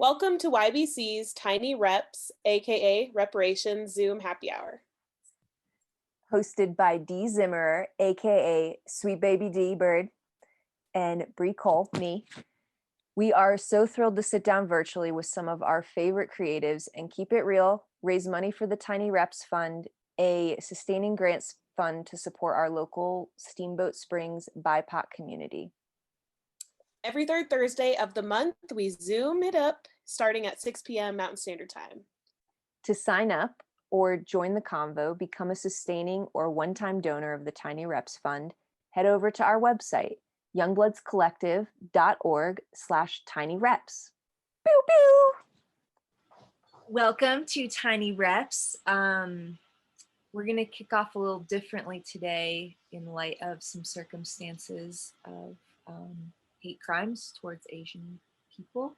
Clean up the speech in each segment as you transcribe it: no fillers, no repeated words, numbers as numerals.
Welcome to YBC's Tiny Reps, aka Reparations Zoom Happy Hour. Hosted by Dee Zimmerer, aka Sweet Baby D Bird, and Bree Cole, me. We are so thrilled to sit down virtually with some of our favorite creatives and keep it real, raise money for the Tiny Reps Fund, a sustaining grants fund to support our local Steamboat Springs BIPOC community. Every third Thursday of the month, we Zoom it up starting at 6 p.m. Mountain Standard Time. To sign up or join the convo, become a sustaining or one-time donor of the Tiny Reps Fund, head over to our website, youngbloodcollective.org/tinyreps. Pew, pew. Welcome to Tiny Reps. We're going to kick off a little differently today in light of some circumstances of hate crimes towards Asian people.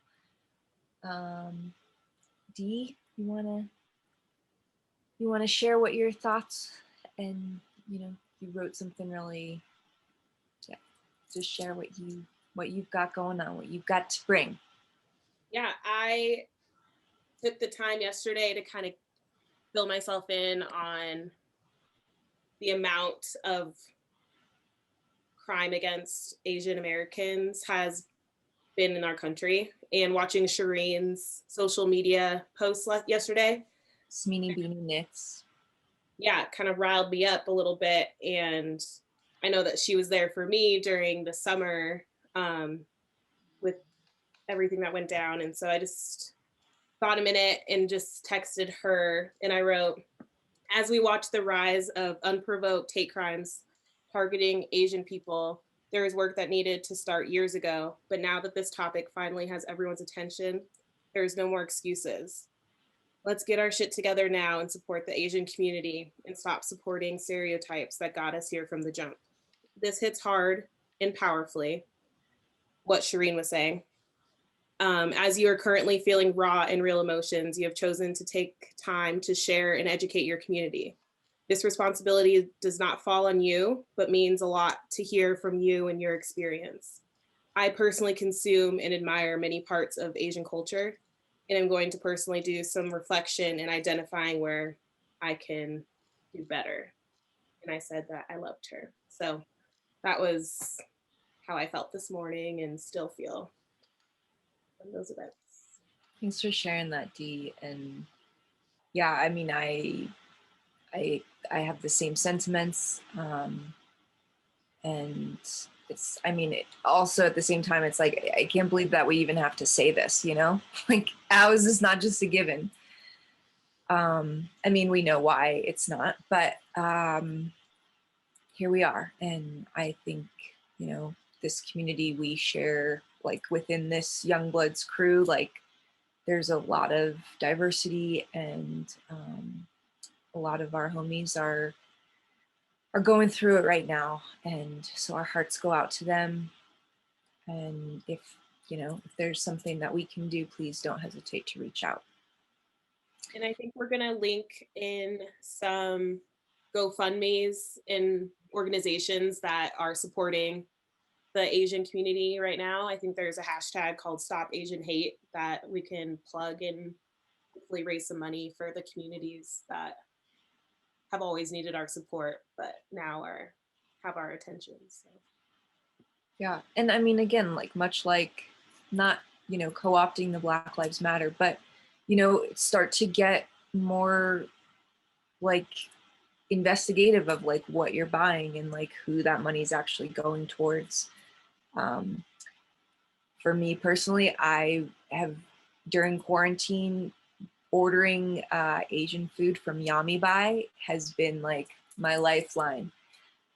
Dee, you want to share what your thoughts, and you wrote something really, just share what you've got going on, what you've got to bring. Yeah, I took the time yesterday to kind of fill myself in on the amount of crime against Asian Americans has been in our country, and watching Shireen's social media posts yesterday. Smeeny Beanie Knits. Yeah, kind of riled me up a little bit. And I know that she was there for me during the summer with everything that went down. And so I just thought a minute and just texted her, and I wrote, as we watch the rise of unprovoked hate crimes targeting Asian people, there is work that needed to start years ago, but now that this topic finally has everyone's attention, there is no more excuses. Let's get our shit together now and support the Asian community and stop supporting stereotypes that got us here from the jump. This hits hard and powerfully, what Shireen was saying. As you are currently feeling raw and real emotions, you have chosen to take time to share and educate your community. This responsibility does not fall on you, but means a lot to hear from you and your experience. I personally consume and admire many parts of Asian culture, and I'm going to personally do some reflection and identifying where I can do better. And I said that I loved her. So that was how I felt this morning and still feel from those events. Thanks for sharing that, Dee. And yeah, I mean, I have the same sentiments, and it's, I mean, it also at the same time, it's like, I can't believe that we even have to say this, like, how is this not just a given? I mean, we know why it's not, but here we are. And I think, this community we share, like within this Young Bloods crew, like there's a lot of diversity, and a lot of our homies are going through it right now. And so our hearts go out to them. And if there's something that we can do, please don't hesitate to reach out. And I think we're gonna link in some GoFundMes and organizations that are supporting the Asian community right now. I think there's a hashtag called Stop Asian Hate that we can plug and hopefully raise some money for the communities that have always needed our support, but now have our attention. So. Yeah, and I mean, again, like much like not, co-opting the Black Lives Matter, but, start to get more like investigative of like what you're buying and like who that money is actually going towards. For me personally, I have during quarantine ordering Asian food from Yami Bai has been like my lifeline.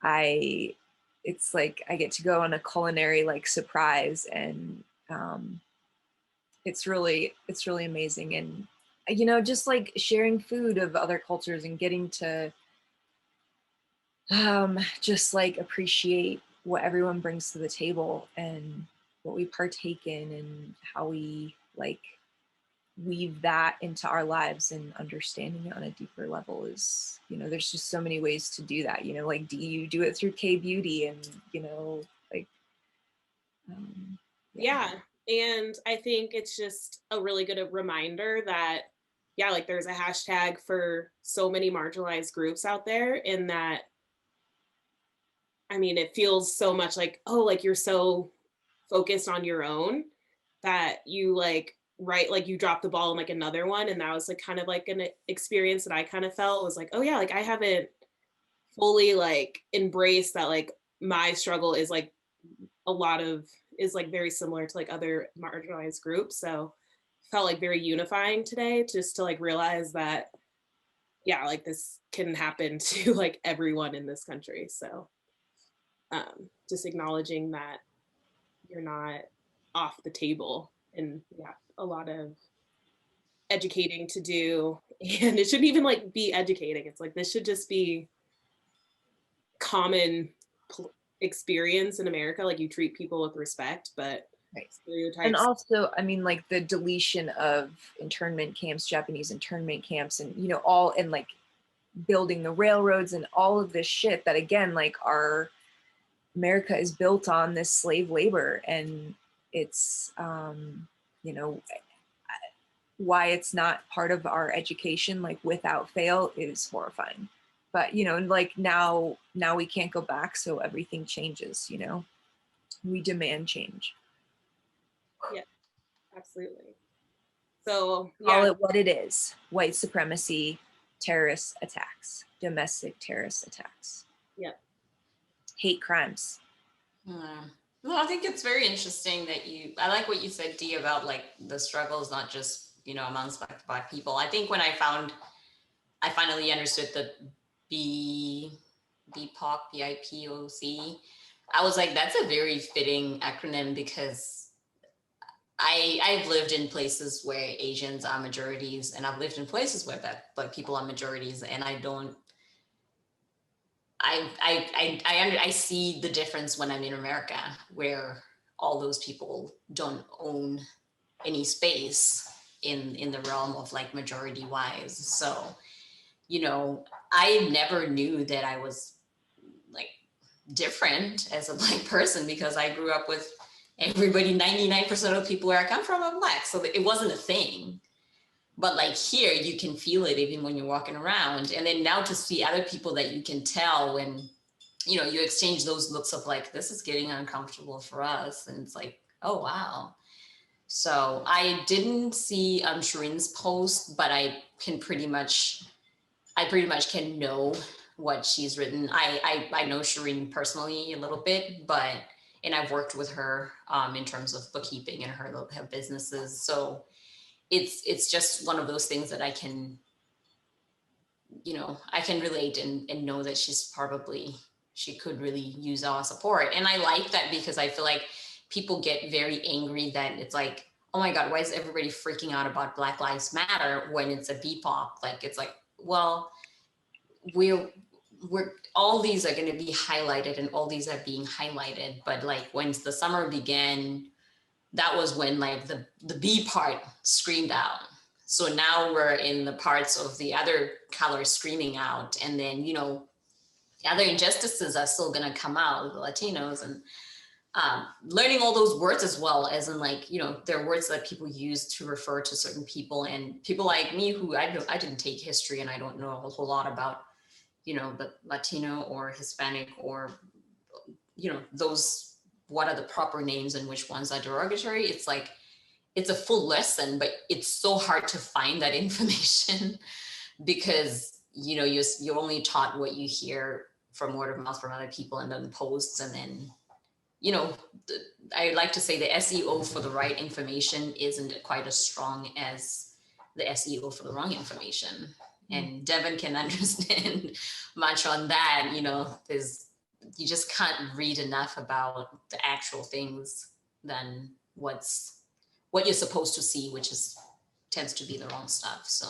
It's like I get to go on a culinary like surprise, and it's really amazing. And just like sharing food of other cultures and getting to just like appreciate what everyone brings to the table and what we partake in and how we like weave that into our lives, and understanding it on a deeper level is, there's just so many ways to do that, like do you do it through K beauty, and like yeah, And I think it's just a really good reminder that, yeah, like there's a hashtag for so many marginalized groups out there, and that, I mean, it feels so much like, oh, like you're so focused on your own that you like, right, like you dropped the ball in like another one. And that was like kind of like an experience that I kind of felt was like, oh yeah, like I haven't fully like embraced that like my struggle is like a lot of is like very similar to like other marginalized groups. So felt like very unifying today just to like realize that, yeah, like this can happen to like everyone in this country. So just acknowledging that you're not off the table, and yeah, a lot of educating to do. And it shouldn't even like be educating, it's like this should just be common experience in America, like you treat people with respect, but Right. stereotypes. And also, I mean, like the deletion of internment camps, Japanese internment camps, and, you know, all, and like building the railroads and all of this shit that, again, like our America is built on this slave labor. And it's, you know, why it's not part of our education, like without fail, is horrifying. But, you know, like now we can't go back. So everything changes, you know, we demand change. Yeah, absolutely. So Call yeah, it what it is: white supremacy, terrorist attacks, domestic terrorist attacks, yeah, hate crimes. Yeah. Well, I think it's very interesting that I like what you said, Dee, about like the struggles, not just, you know, amongst Black people. I think when I finally understood the BIPOC, BIPOC, I was like, that's a very fitting acronym, because I've lived in places where Asians are majorities, and I've lived in places where Black people are majorities, and I see the difference when I'm in America, where all those people don't own any space in the realm of like majority wise. So, you know, I never knew that I was like different as a Black person, because I grew up with everybody, 99% of the people where I come from are Black. So it wasn't a thing. But like here, you can feel it even when you're walking around. And then now to see other people that you can tell when, you know, you exchange those looks of like, this is getting uncomfortable for us. And it's like, oh, wow. So I didn't see Shireen's post, but I pretty much can know what she's written. I know Shireen personally a little bit, and I've worked with her in terms of bookkeeping and her businesses. So it's just one of those things that I can, you know, I can relate and know that she could really use our support. And I like that, because I feel like people get very angry that it's like, oh my God, why is everybody freaking out about Black Lives Matter when it's a BIPOC? Like, it's like, well, we're all these are going to be highlighted, and all these are being highlighted. But like when the summer began, that was when like the B part screamed out. So now we're in the parts of the other color screaming out. And then, you know, other injustices are still going to come out, the Latinos, and learning all those words as well, as in like, you know, there are words that people use to refer to certain people, and people like me who I didn't take history, and I don't know a whole lot about, you know, the Latino or Hispanic, or, you know, those, what are the proper names and which ones are derogatory. It's like, it's a full lesson, but it's so hard to find that information because, you know, you're only taught what you hear from word of mouth from other people, and then posts. And then, you know, I like to say the SEO for the right information isn't quite as strong as the SEO for the wrong information. And Devin can understand much on that. You know, you just can't read enough about the actual things than what you're supposed to see, which tends to be the wrong stuff. So,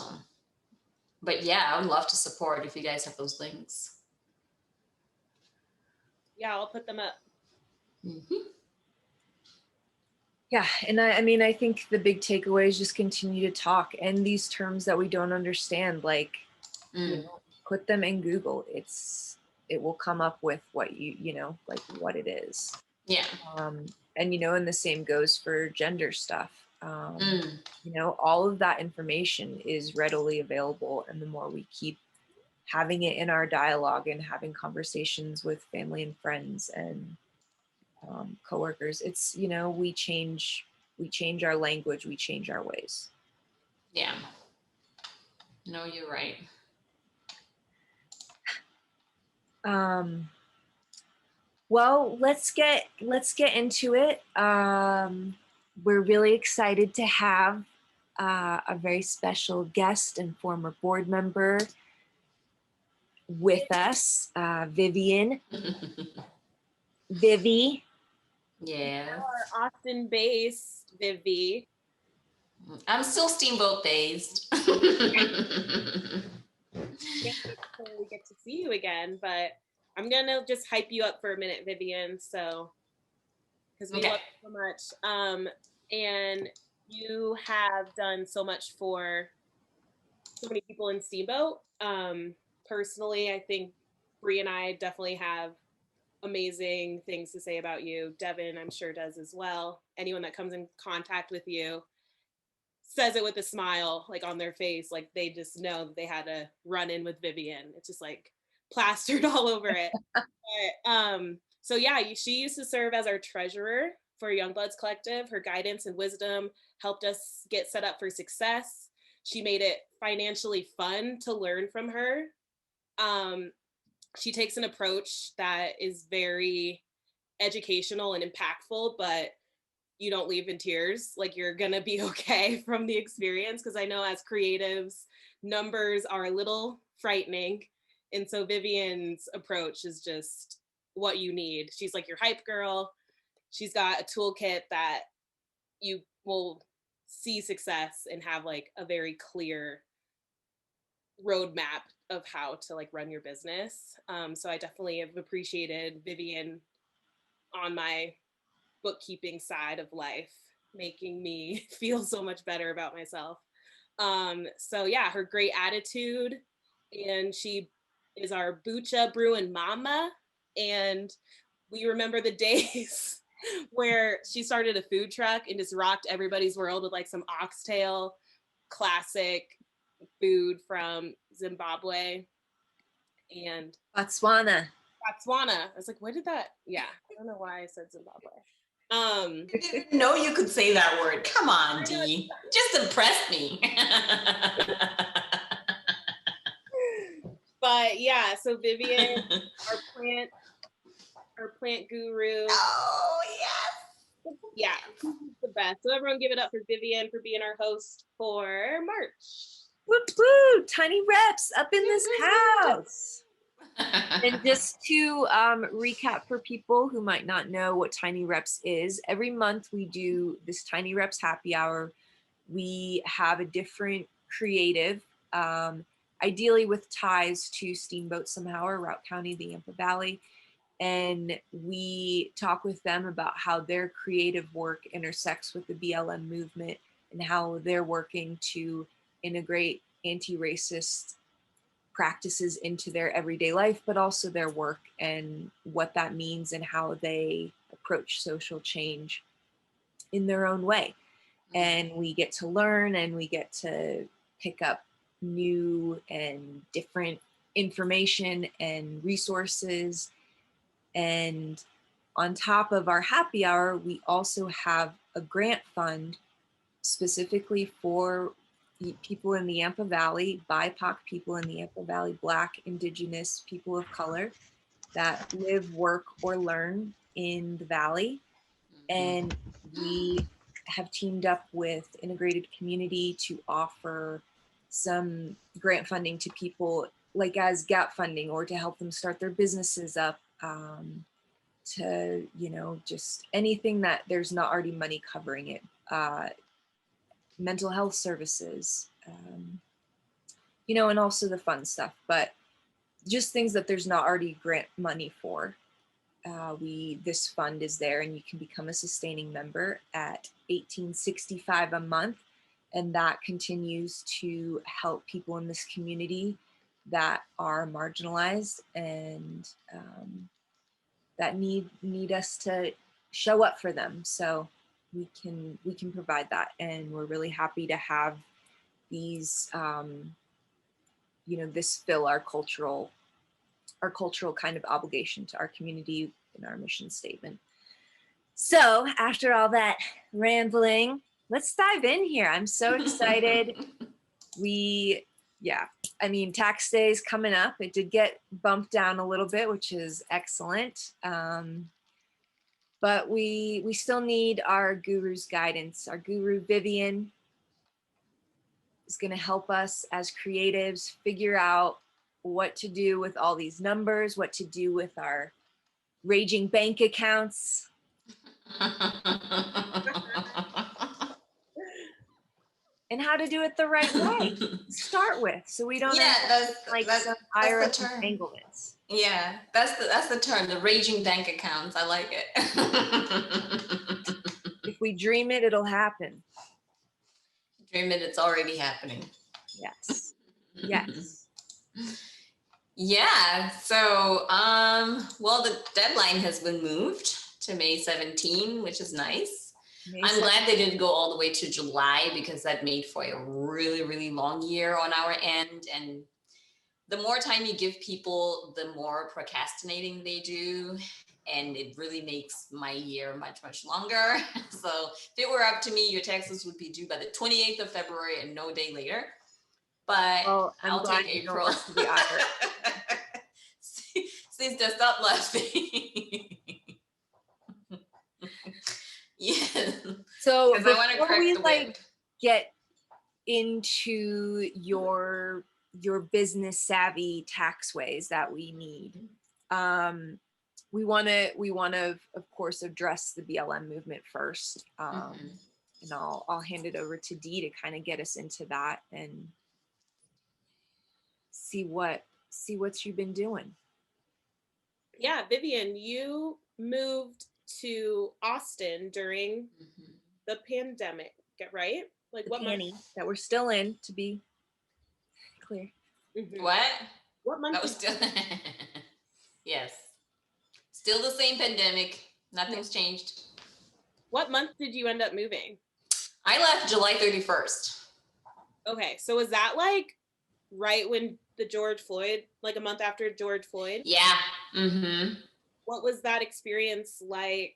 but yeah, I would love to support if you guys have those links. Yeah, I'll put them up. Mm-hmm. Yeah, and I mean, I think the big takeaway is just continue to talk, and these terms that we don't understand, like, you know, put them in Google. It will come up with what you know, like what it is. Yeah. And, and the same goes for gender stuff. Mm. All of that information is readily available. And the more we keep having it in our dialogue and having conversations with family and friends and coworkers, it's, we change our language, we change our ways. Yeah. No, you're right. Well, let's get into it. We're really excited to have a very special guest and former board member with us, Vivian. Vivi. Yeah. Our Austin-based Vivi. I'm still Steamboat based. We get to see you again, but I'm gonna just hype you up for a minute, Vivian. So, because we love you so much, and you have done so much for so many people in Steamboat. Personally, I think Bree and I definitely have amazing things to say about you. Devin, I'm sure, does as well. Anyone that comes in contact with you says it with a smile, like on their face, like they just know that they had a run in with Vivian. It's just like plastered all over it. But, so yeah, she used to serve as our treasurer for Youngbloods Collective. Her guidance and wisdom helped us get set up for success. She made it financially fun to learn from her. She takes an approach that is very educational and impactful, but you don't leave in tears. Like, you're gonna be okay from the experience, because I know as creatives, numbers are a little frightening. And so Vivian's approach is just what you need. She's like your hype girl. She's got a toolkit that you will see success and have like a very clear roadmap of how to like run your business. So I definitely have appreciated Vivian on my bookkeeping side of life, making me feel so much better about myself. So yeah, her great attitude, and she is our Bucha Bruin mama. And we remember the days where she started a food truck and just rocked everybody's world with like some oxtail, classic food from Zimbabwe and Botswana. I was like, what did that? Yeah, I don't know why I said Zimbabwe. I didn't know you could say that word. Come on, Dee. Just impress me. But yeah, so Vivian, our plant guru. Oh, yes. Yeah, the best. So everyone give it up for Vivian for being our host for March. Woo woo! Tiny Reps up in this house. And just to recap for people who might not know what Tiny Reps is, every month we do this Tiny Reps happy hour. We have a different creative, ideally with ties to Steamboat somehow, or Route County, the Yampa Valley. And we talk with them about how their creative work intersects with the BLM movement and how they're working to integrate anti-racist practices into their everyday life, but also their work and what that means and how they approach social change in their own way. And we get to learn and we get to pick up new and different information and resources. And on top of our happy hour, we also have a grant fund specifically for people in the Yampa Valley, BIPOC people in the Yampa Valley, Black, Indigenous, people of color that live, work, or learn in the Valley. And we have teamed up with Integrated Community to offer some grant funding to people like as gap funding, or to help them start their businesses up, to, just anything that there's not already money covering it. Mental health services, and also the fun stuff, but just things that there's not already grant money for. This fund is there, and you can become a sustaining member at $18.65 a month, and that continues to help people in this community that are marginalized and that need us to show up for them. So we can provide that, and we're really happy to have these, this fill our cultural kind of obligation to our community in our mission statement. So after all that rambling, let's dive in here. I'm so excited. Tax day is coming up. It did get bumped down a little bit, which is excellent. But we still need our guru's guidance. Our guru, Vivian, is going to help us as creatives figure out what to do with all these numbers, what to do with our raging bank accounts. And how to do it the right way to start with, so we don't some IRS entanglements. Yeah, that's the term, the raging bank accounts. I like it. If we dream it, it'll happen. Dream it, it's already happening. Yes. Yes. Yeah. So, the deadline has been moved to May 17, which is nice. I'm glad they didn't go all the way to July, because that made for a really, really long year on our end. And the more time you give people, the more procrastinating they do. And it really makes my year much, much longer. So if it were up to me, your taxes would be due by the 28th of February and no day later. But I'll take April. Sister, stop laughing. Yeah. So before we get into your business savvy tax ways that we need, we want to of course address the BLM movement first. And I'll hand it over to Dee to kind of get us into that and see what you've been doing. Yeah, Vivian, you moved to Austin during the pandemic, right? Like what month? That we're still in, to be clear. What month? That was still yes, still the same pandemic. Nothing's changed. What month did you end up moving? I left July 31st. Okay, so was that like right when the George Floyd, like a month after George Floyd? Yeah. What was that experience like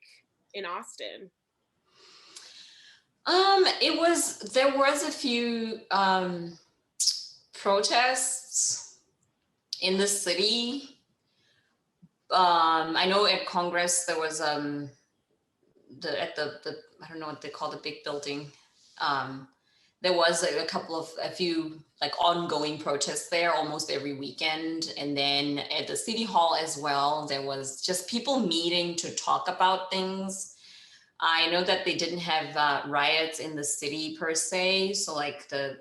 in Austin? There was a few protests in the city. I know at Congress there was I don't know what they call the big building. There was a few like ongoing protests there almost every weekend. And then at the city hall as well, there was just people meeting to talk about things. I know that they didn't have riots in the city per se. So like the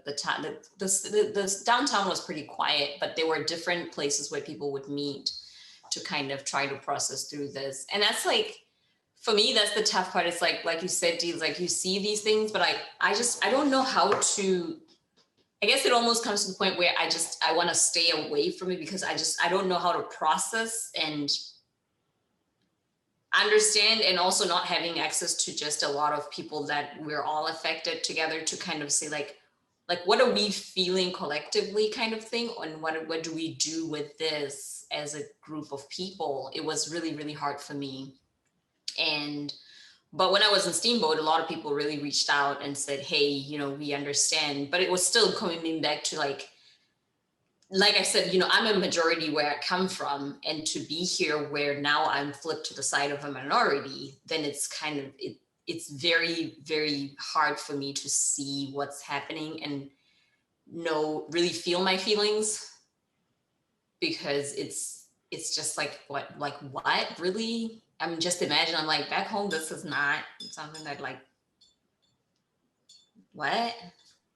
downtown was pretty quiet, but there were different places where people would meet to kind of try to process through this. And that's like, for me, that's the tough part. It's like you said, Dee, like you see these things, but I don't know how to, I guess it almost comes to the point where I want to stay away from it, because I don't know how to process and understand, and also not having access to just a lot of people that we're all affected together to kind of say like what are we feeling collectively kind of thing, and what do we do with this as a group of people. It was really, really hard for me. But when I was in Steamboat, a lot of people really reached out and said, hey, we understand, but it was still coming back to like I said, I'm a majority where I come from, and to be here where now I'm flipped to the side of a minority, then it's kind of, it's very, very hard for me to see what's happening and really feel my feelings, because it's just like, what really? I'm just imagine, I'm like, back home, this is not something that like, what?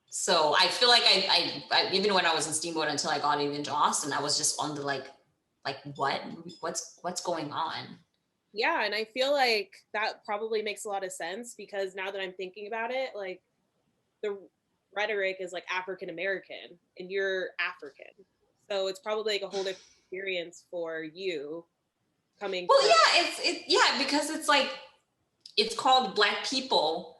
So I feel like I even when I was in Steamboat until I got even to Austin, I was just on the like what's going on? Yeah, and I feel like that probably makes a lot of sense, because now that I'm thinking about it, like the rhetoric is like African American and you're African. So it's probably like a whole different experience for you coming. Well, yeah, because it's like it's called Black people,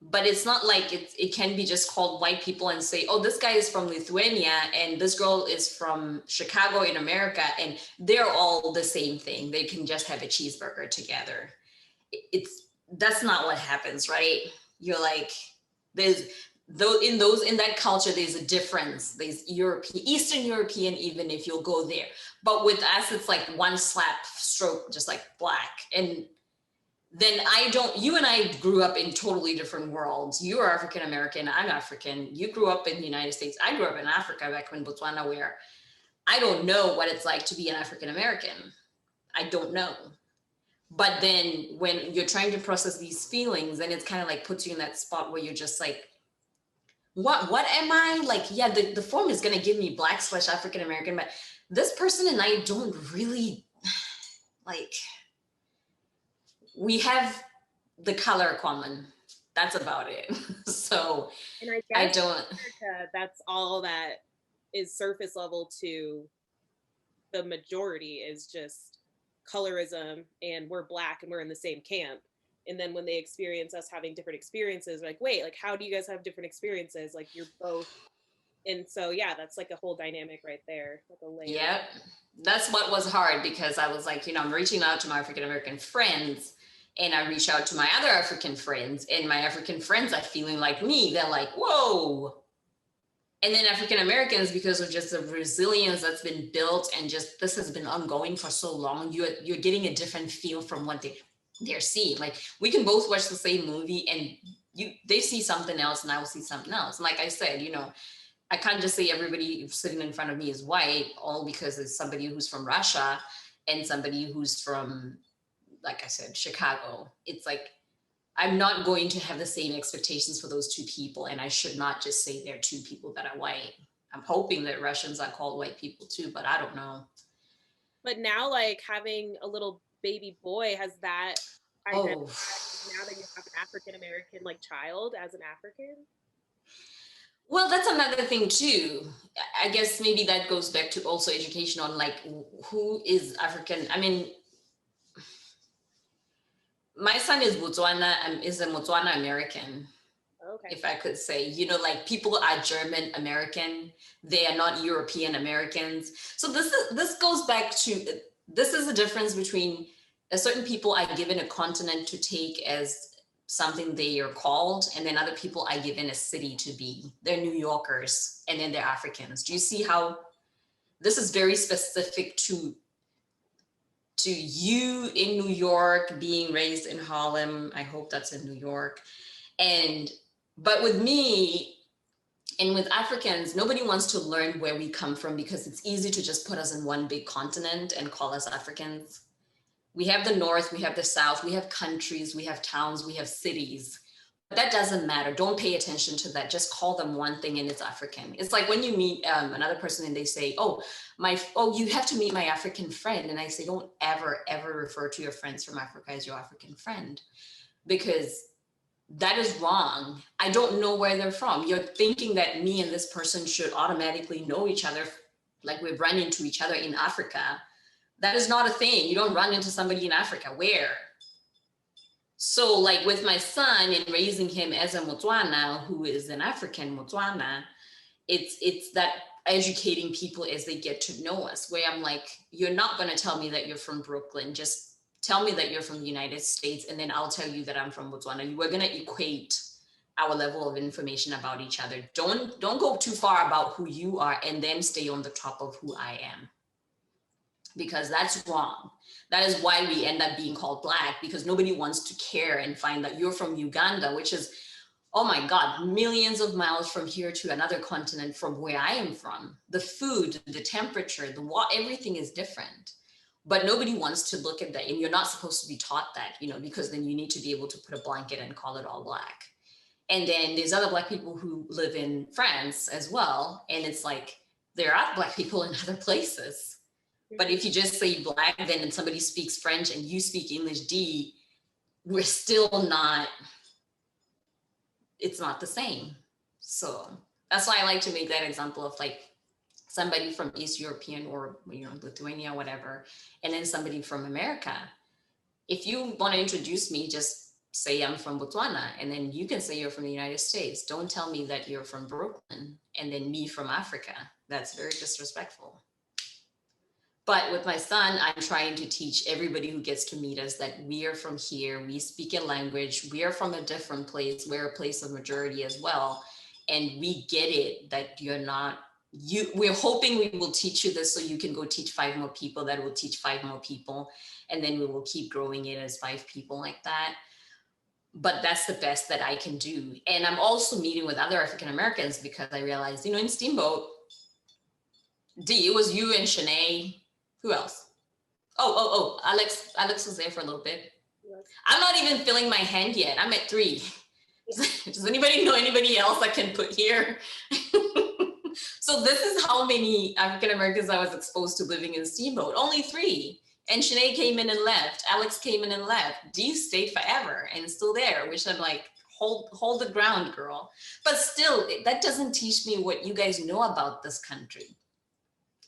but it's not like it can be just called white people and say, oh, this guy is from Lithuania and this girl is from Chicago in America, and they're all the same thing. They can just have a cheeseburger together. That's not what happens, right? You're like, there's though in that culture, there's a difference. There's Eastern European, even if you'll go there. But with us, it's like one slap stroke, just like Black. And then you and I grew up in totally different worlds. You are African American, I'm African. You grew up in the United States. I grew up in Africa, back in Botswana, where I don't know what it's like to be an African American. I don't know. But then when you're trying to process these feelings, then it's kind of like puts you in that spot where you're just like, what am I? Like, yeah, the form is going to give me Black/African American, but this person and I don't really like, we have the color common. That's about it. So and I guess in America, that's all that is surface level to the majority, is just colorism, and we're Black and we're in the same camp. And then when they experience us having different experiences, like, wait, like, how do you guys have different experiences? Like, you're both. And so, yeah, that's like a whole dynamic right there. Like a layer. Yep. That's what was hard, because I was like, I'm reaching out to my African American friends, and I reach out to my other African friends, and my African friends are feeling like me. They're like, whoa. And then African Americans, because of just the resilience that's been built, and just this has been ongoing for so long, you're getting a different feel from what they're seeing. Like, we can both watch the same movie, and they see something else, and I will see something else. And like I said, I can't just say everybody sitting in front of me is white, all because it's somebody who's from Russia and somebody who's from, like I said, Chicago. It's like, I'm not going to have the same expectations for those two people. And I should not just say they're two people that are white. I'm hoping that Russians are called white people too, but I don't know. But now, like, having a little baby boy, has that identified now that you have an African American like child as an African? Well, that's another thing too. I guess maybe that goes back to also education on like who is African. I mean, my son is a Botswana American. Okay. If I could say, like, people are German American, they are not European Americans. So this goes back to, this is the difference between certain people are given a continent to take as something they are called, and then other people are given a city to be. They're New Yorkers, and then they're Africans. Do you see how this is very specific to you in New York, being raised in Harlem? I hope that's in New York. But with me and with Africans, nobody wants to learn where we come from, because it's easy to just put us in one big continent and call us Africans. We have the North, we have the South, we have countries, we have towns, we have cities. But that doesn't matter. Don't pay attention to that. Just call them one thing, and it's African. It's like when you meet another person and they say, oh, you have to meet my African friend. And I say, don't ever, ever refer to your friends from Africa as your African friend, because that is wrong. I don't know where they're from. You're thinking that me and this person should automatically know each other, like we've run into each other in Africa. That is not a thing. You don't run into somebody in Africa. Where? So like with my son and raising him as a Motswana, who is an African Motswana, it's that educating people as they get to know us, where I'm like, you're not going to tell me that you're from Brooklyn. Just tell me that you're from the United States, and then I'll tell you that I'm from Botswana. You are going to equate our level of information about each other. Don't go too far about who you are and then stay on the top of who I am, because that's wrong. That is why we end up being called Black, because nobody wants to care and find that you're from Uganda, which is, oh my God, millions of miles from here to another continent from where I am from. The food, the temperature, the water, everything is different. But nobody wants to look at that, and you're not supposed to be taught that, because then you need to be able to put a blanket and call it all Black. And then there's other Black people who live in France as well, and it's like, there are Black people in other places. But if you just say Black, then somebody speaks French and you speak English D, we're still not, it's not the same. So that's why I like to make that example of like somebody from East European or Lithuania, whatever, and then somebody from America. If you want to introduce me, just say I'm from Botswana, and then you can say you're from the United States. Don't tell me that you're from Brooklyn and then me from Africa. That's very disrespectful. But with my son, I'm trying to teach everybody who gets to meet us that we are from here. We speak a language. We are from a different place. We're a place of majority as well. And we get it that you're not, we're hoping we will teach you this so you can go teach 5 more people that will teach 5 more people. And then we will keep growing it as 5 people like that. But that's the best that I can do. And I'm also meeting with other African Americans because I realized, in Steamboat, it was you and Shanae. Who else? Oh, Alex was there for a little bit. Yes. I'm not even filling my hand yet. I'm at 3. Does anybody know anybody else I can put here? So this is how many African Americans I was exposed to living in Steamboat. Only 3. And Shanae came in and left. Alex came in and left. Dee stayed forever and is still there, which I'm like, hold the ground, girl. But still, that doesn't teach me what you guys know about this country.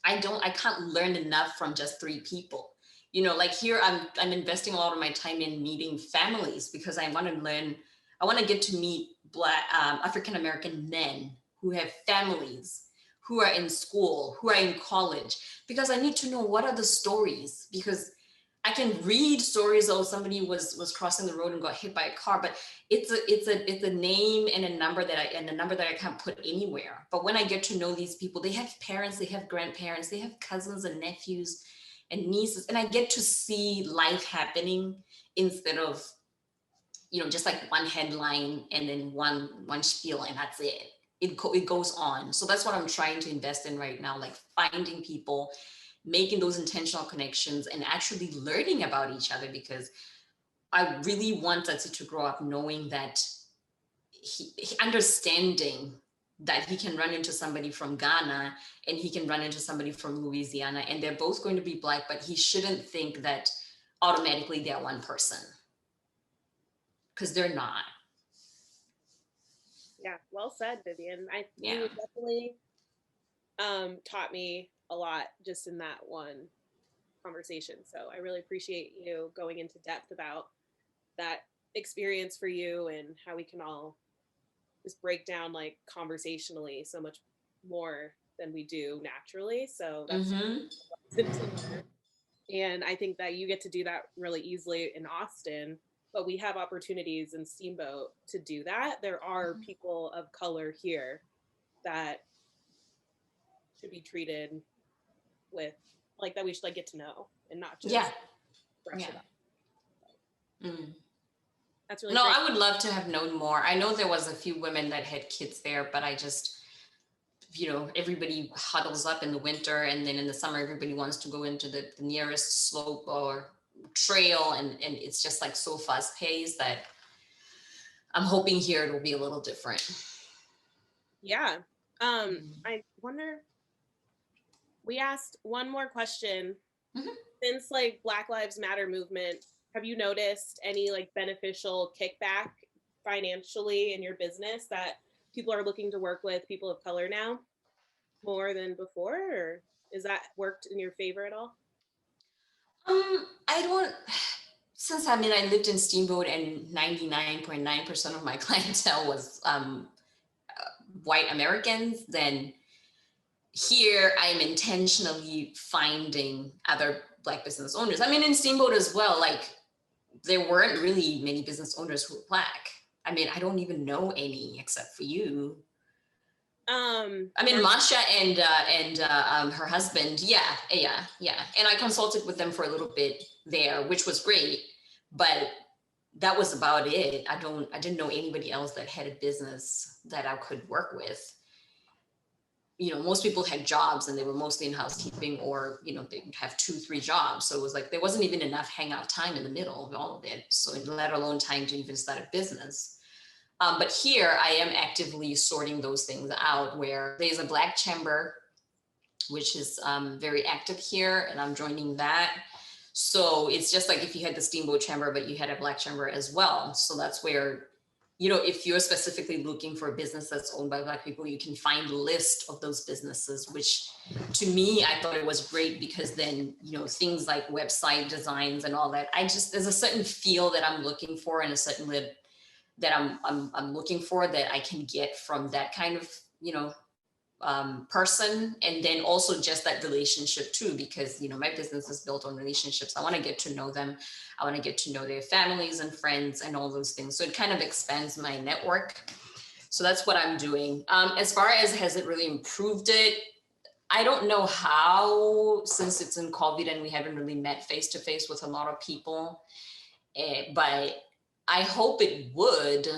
I can't learn enough from just 3 people. Like here, I'm investing a lot of my time in meeting families because I want to learn. I want to get to meet Black African American men who have families, who are in school, who are in college, because I need to know what are the stories, because I can read stories of somebody was crossing the road and got hit by a car, but it's a name and a number that I can't put anywhere. But when I get to know these people, they have parents, they have grandparents, they have cousins and nephews and nieces, and I get to see life happening instead of, just like one headline and then one spiel and that's it. It goes on. So that's what I'm trying to invest in right now, like finding people, making those intentional connections and actually learning about each other, because I really want Tatsi to grow up knowing that he understanding that he can run into somebody from Ghana and he can run into somebody from Louisiana and they're both going to be Black, but he shouldn't think that automatically they're one person, because they're not. Yeah, well said, Vivian. You definitely taught me a lot just in that one conversation. So I really appreciate you going into depth about that experience for you and how we can all just break down like conversationally so much more than we do naturally. So that's and I think that you get to do that really easily in Austin, but we have opportunities in Steamboat to do that. There are people of color here that should be treated with like that we should like get to know and not just brush it up. That's really great. I would love to have known more. I know there was a few women that had kids there, but I just, everybody huddles up in the winter, and then in the summer everybody wants to go into the nearest slope or trail, and it's just like so fast paced that I'm hoping here it'll be a little different. Yeah. I wonder, we asked one more question. Since like Black Lives Matter movement, have you noticed any like beneficial kickback financially in your business that people are looking to work with people of color now more than before, or is that worked in your favor at all? Since I lived in Steamboat and 99.9% of my clientele was white Americans, then here I am intentionally finding other Black business owners. In Steamboat as well, like there weren't really many business owners who were Black. I don't even know any except for you. Masha and her husband, yeah. And I consulted with them for a little bit there, which was great, but that was about it. I didn't know anybody else that had a business that I could work with. Most people had jobs and they were mostly in housekeeping, or, they would have 2-3 jobs. So it was like, there wasn't even enough hangout time in the middle of all of it. So let alone time to even start a business. But here I am actively sorting those things out, where there's a Black chamber, which is very active here, and I'm joining that. So it's just like if you had the Steamboat chamber, but you had a Black chamber as well. So that's where you know, if you're specifically looking for a business that's owned by Black people, you can find a list of those businesses, which to me, I thought it was great because then, you know, things like website designs and all that, there's a certain feel that I'm looking for and a certain that I'm looking for that I can get from that kind of, you know, person. And then also just that relationship too, because, you know, my business is built on relationships. I want to get to know them. I want to get to know their families and friends and all those things. So it kind of expands my network. So that's what I'm doing. As far as has it really improved it, I don't know how, since it's in COVID and we haven't really met face to face with a lot of people, but I hope it would.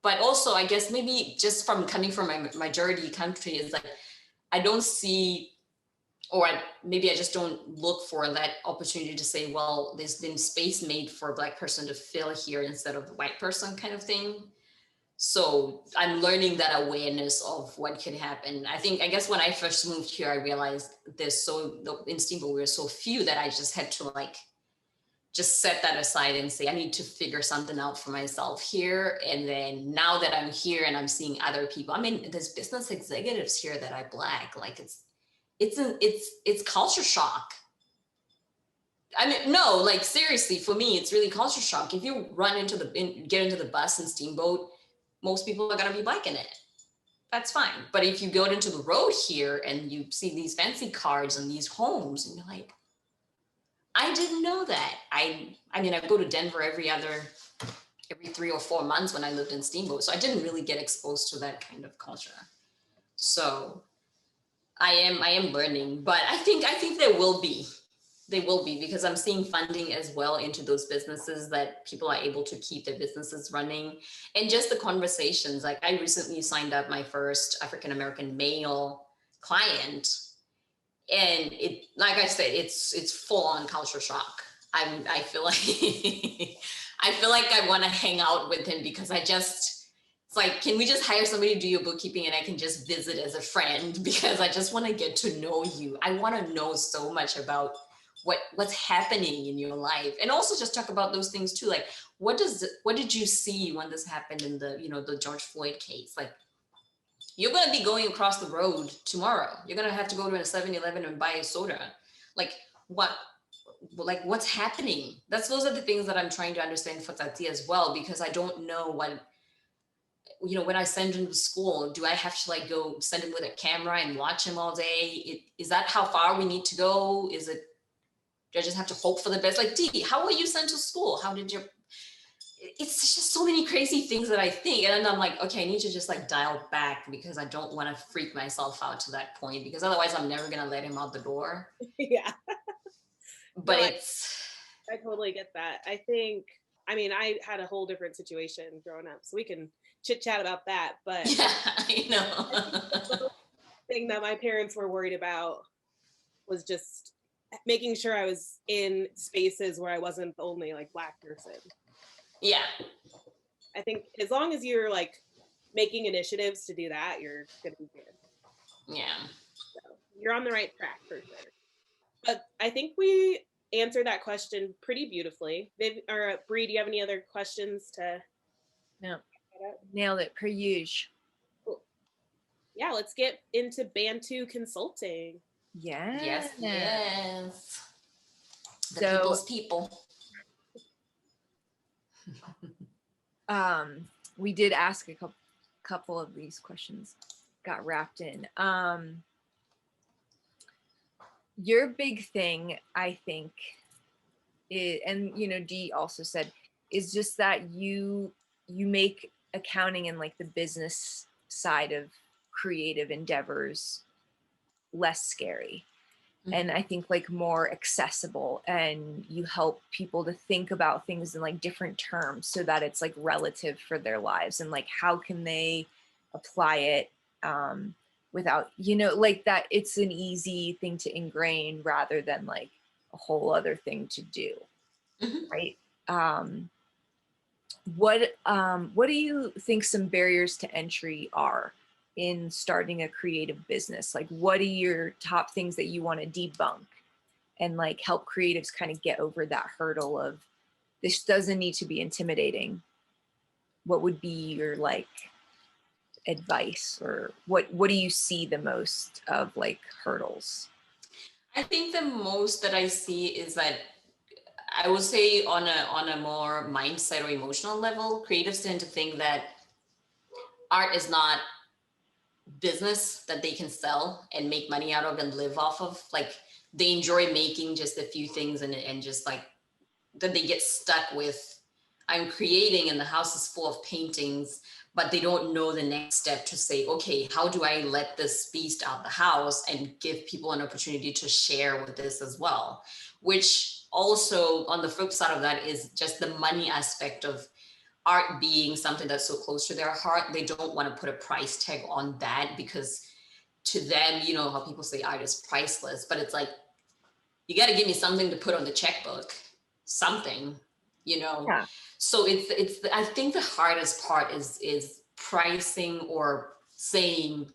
But also, I guess maybe just from coming from my majority country is like, I don't see, or maybe I just don't look for that opportunity to say, well, there's been space made for a Black person to fill here instead of the white person kind of thing. So I'm learning that awareness of what could happen. I guess when I first moved here, I realized in Steamboat, we were so few that I just had to like, just set that aside and say, I need to figure something out for myself here. And then now that I'm here and I'm seeing other people, I mean, there's business executives here that are Black, like it's culture shock. I mean, no, like seriously, for me, it's really culture shock. If you get into the bus in Steamboat, most people are gonna be Black in it. That's fine. But if you go into the road here and you see these fancy cars and these homes and you're like, I didn't know that. I mean, I go to Denver every 3 or 4 months when I lived in Steamboat. So I didn't really get exposed to that kind of culture. So I am learning, but I think there will be because I'm seeing funding as well into those businesses that people are able to keep their businesses running. And just the conversations, like I recently signed up my first African-American male client. And it, like I said, it's full on culture shock. I feel like I want to hang out with him because it's like, can we just hire somebody to do your bookkeeping and I can just visit as a friend because I just want to get to know you. I want to know so much about what's happening in your life, and also just talk about those things too. Like, what did you see when this happened in the George Floyd case? Like, you're going to be going across the road tomorrow. You're going to have to go to a 7-Eleven and buy a soda. Like what's happening? Those are the things that I'm trying to understand for Tati as well, because I don't know when I send him to school, do I have to like go send him with a camera and watch him all day? Is that how far we need to go? Do I just have to hope for the best? Like, Dee, how were you sent to school? It's just so many crazy things that I think. And then I'm like, okay, I need to just like dial back because I don't want to freak myself out to that point, because otherwise I'm never going to let him out the door. Yeah. But no, I totally get that. I had a whole different situation growing up, so we can chit chat about that. But yeah, I know. The thing that my parents were worried about was just making sure I was in spaces where I wasn't the only like Black person. Yeah. I think as long as you're like making initiatives to do that, you're gonna be good. Yeah. So you're on the right track for sure. But I think we answered that question pretty beautifully. Bree, do you have any other questions to? No. Nailed it per usual. Cool. Yeah, let's get into Bantu Consulting. Yes. The people's people. We did ask a couple of these questions, got wrapped in. Your big thing, I think, and Dee also said, is just that you make accounting and like the business side of creative endeavors less scary. And I think like more accessible, and you help people to think about things in like different terms so that it's like relative for their lives, and like how can they apply it without, like that it's an easy thing to ingrain rather than like a whole other thing to do. Right. What do you think some barriers to entry are in starting a creative business? Like, what are your top things that you want to debunk and like help creatives kind of get over that hurdle of this doesn't need to be intimidating? what would be your like advice, or what do you see the most of like hurdles? I think the most that I see is that I would say on a more mindset or emotional level, creatives tend to think that art is not business that they can sell and make money out of and live off of. Like they enjoy making just a few things and just like that they get stuck with, I'm creating and the house is full of paintings, but they don't know the next step to say, okay, how do I let this beast out the house and give people an opportunity to share with this as well? Which also on the flip side of that is just the money aspect of art being something that's so close to their heart. They don't want to put a price tag on that because to them, you know how people say art is priceless, but it's like, you got to give me something to put on the checkbook, something, you know? Yeah. So it's, I think the hardest part is pricing or saying,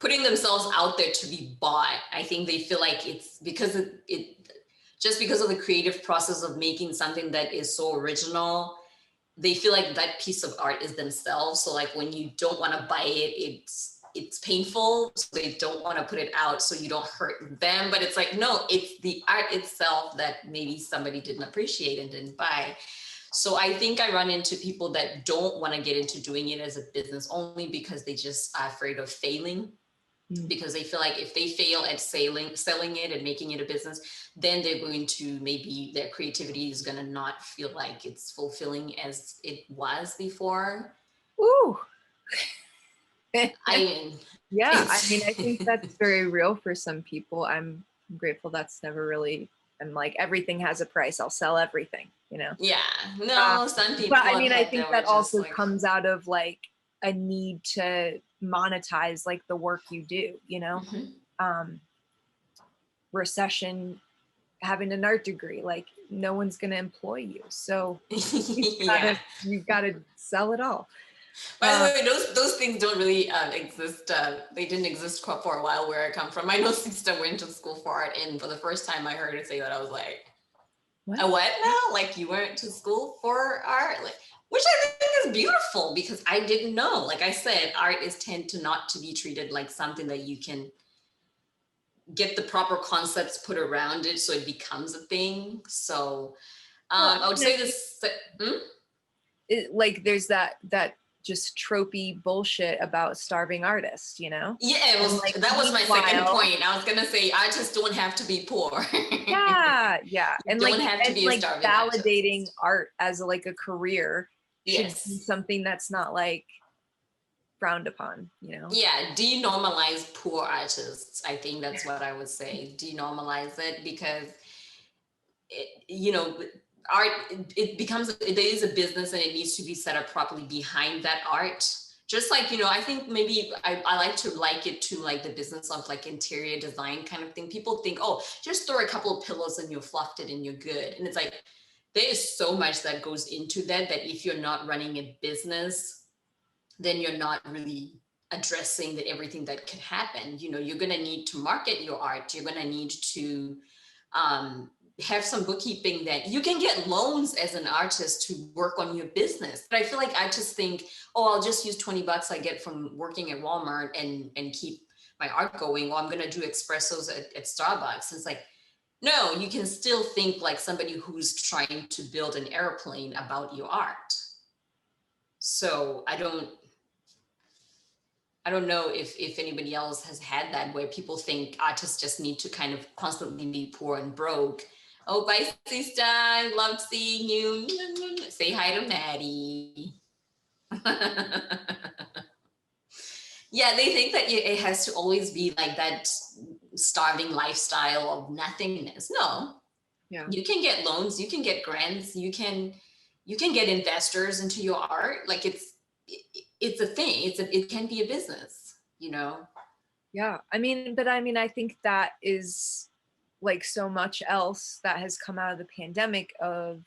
putting themselves out there to be bought. I think they feel like it's because it just because of the creative process of making something that is so original, they feel like that piece of art is themselves. So like when you don't want to buy it, it's painful. So they don't want to put it out so you don't hurt them. But it's like, no, it's the art itself that maybe somebody didn't appreciate and didn't buy. So I think I run into people that don't want to get into doing it as a business only because they just are afraid of failing. Because they feel like if they fail at selling it and making it a business, then they're going to, maybe their creativity is going to not feel like it's fulfilling as it was before. Ooh. I mean, yeah, I mean, I think that's very real for some people. I'm grateful that's never really, I'm like, everything has a price. I'll sell everything, you know? Yeah, no, some people. But I mean, I think that also like, comes out of like a need to monetize like the work you do, you know? Recession, having an art degree, like no one's going to employ you. So you've got to sell it all. By the way, those things don't really exist. They didn't exist for a while where I come from. My little sister went to school for art, and for the first time I heard her say that, I was like, what now? Like you went to school for art? Like, which I think is beautiful because I didn't know. Like I said, art is tend to not to be treated like something that you can get the proper concepts put around it so it becomes a thing. So I would say this. Like there's that just tropey bullshit about starving artists, you know? Yeah, it was like, that was my second point. I was gonna say artists don't have to be poor. yeah. And don't like, have to be a starving validating artist. art as like a career should be something that's not like frowned upon, you know? Yeah, denormalize poor artists. I think that's what I would say. Denormalize it because you know, art, it is a business and it needs to be set up properly behind that art. Just like, you know, I think maybe I like to like it to like the business of like interior design kind of thing. People think, oh, just throw a couple of pillows and you fluffed it and you're good. And it's like, there is so much that goes into that if you're not running a business, then you're not really addressing everything that can happen. You know, you're going to need to market your art. You're going to need to have some bookkeeping, that you can get loans as an artist to work on your business. But I feel like artists think, oh, I'll just use $20 I get from working at Walmart and keep my art going. Or I'm going to do espressos at Starbucks. It's like, no, you can still think like somebody who's trying to build an airplane about your art. So I don't know if anybody else has had that, where people think artists just need to kind of constantly be poor and broke. Oh, bye, sister. I loved seeing you. Say hi to Maddie. Yeah, they think that it has to always be like that starving lifestyle of nothingness. No. Yeah. You can get loans, you can get grants, you can get investors into your art. Like it's a thing. It can be a business, you know? Yeah. I mean, I think that is like so much else that has come out of the pandemic of,